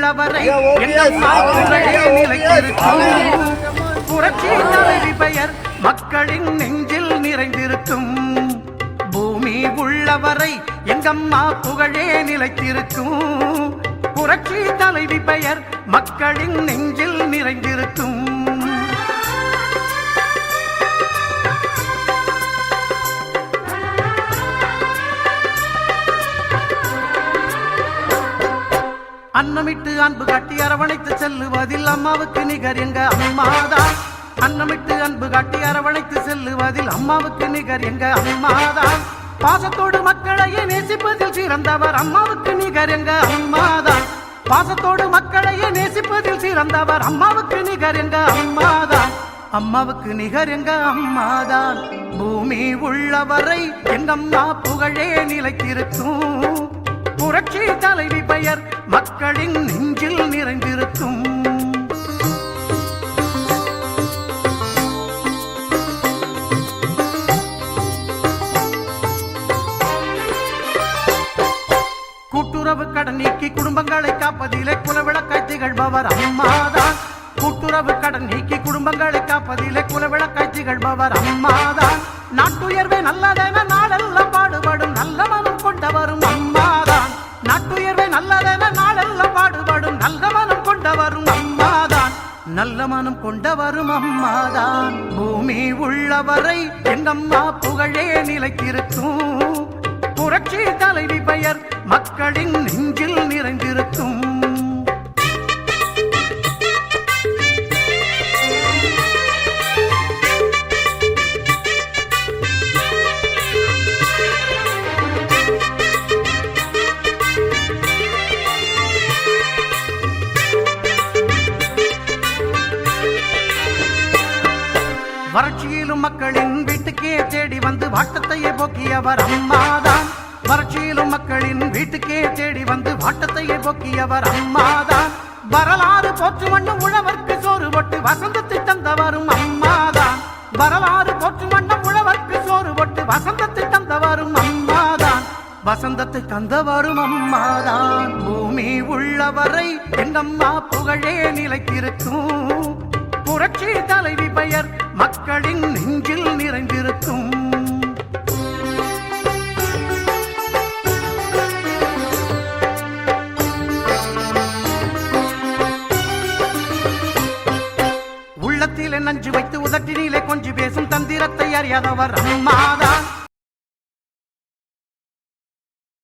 உள்ளவரை நிலைத்திருக்கும் புரட்சி தலைவி பெயர் மக்களின் நெஞ்சில் நிறைந்திருக்கும் பூமி உள்ளவரை எங்கம்மா புகழே நிலைத்திருக்கும் புரட்சி தலைவி பெயர் மக்களின் நெஞ்சில் நிறைந்திருக்கும் அன்னமிட்டு அன்பு காட்டி அரவணைத்து செல்லுவதில் அம்மாவுக்கு நிகர் எங்க அம்மாதான் அன்னமிட்டு அன்பு காட்டி அரவணைத்து செல்லுவதில் அம்மாவுக்கு நிகர் எங்க அம்மாதான் பாசத்தோடு மக்களையே நேசிப்பதில் சிறந்தவர் அம்மாவுக்கு நிகர் எங்க அம்மாதான் பாசத்தோடு மக்களையே நேசிப்பதில் சிறந்தவர் அம்மாவுக்கு நிகர் எங்க அம்மாதான் அம்மாவுக்கு நிகர் எங்க அம்மாதான் பூமி உள்ளவரை எங்கம்மா புகழே நிலைத்திருக்கும் புரட்சி தலைவி பெயர் மக்களின் நெஞ்சில் நிறைந்திருக்கும் கூட்டுறவு கடன் நீக்கி குடும்பங்களை காப்பதிலே குலவிளக்காய் திகழ்பவர் அம்மாதான் கூட்டுறவு கடன் நீக்கி குடும்பங்களை காப்பதிலே குலவிளக்காய் திகழ்பவர் அம்மாதான் நாட்டுயர்வே நல்லதென நாளெல்லாம் பாடுபடும் நல்ல மனம் கொண்டவரும் அம்மாதான் நாட்டுயர்வே நல்லதென நாளெல்லாம் பாடுபடும் நல்ல மனம் கொண்டவரும் அம்மாதான் நல்ல மனம் கொண்டவரும் அம்மாதான் பூமி உள்ளவரை எங்கம்மா புகழே நிலைத்திருக்கும் புரட்சி தலைவி பெயர் மக்களின் நெஞ்சில் நிறைந்திருக்கும் வறட்சியிலும் மக்களின் வீட்டுக்கே தேடி வந்து வாட்டத்தையே போக்கியவர் அம்மாதான் வறட்சியிலும் மக்களின் வீட்டுக்கே தேடி வந்து வாட்டத்தையே போக்கியவர் அம்மாதான் வரலாறு போற்று வண்ணம் உழவர்க்கு சோறு போட்டு வசந்தத்தை தந்தவரும் அம்மாதான் வரலாறு போற்று வண்ணம் உழவர்க்கு சோறு போட்டு வசந்தத்தை தந்தவரும் அம்மாதான் வசந்தத்தை தந்தவரும் அம்மாதான் பூமி உள்ளவரை எங்கம்மா புகழே நிலைத்திருக்கும் புரட்சி தலைவி பெயர் மக்களின் நெஞ்சில் நிறைந்திருக்கும் உள்ளத்திலே நஞ்சு வைத்து உதட்டினிலே கொஞ்சி பேசும் தந்திரத்தை அறியாதவர் அம்மாதான்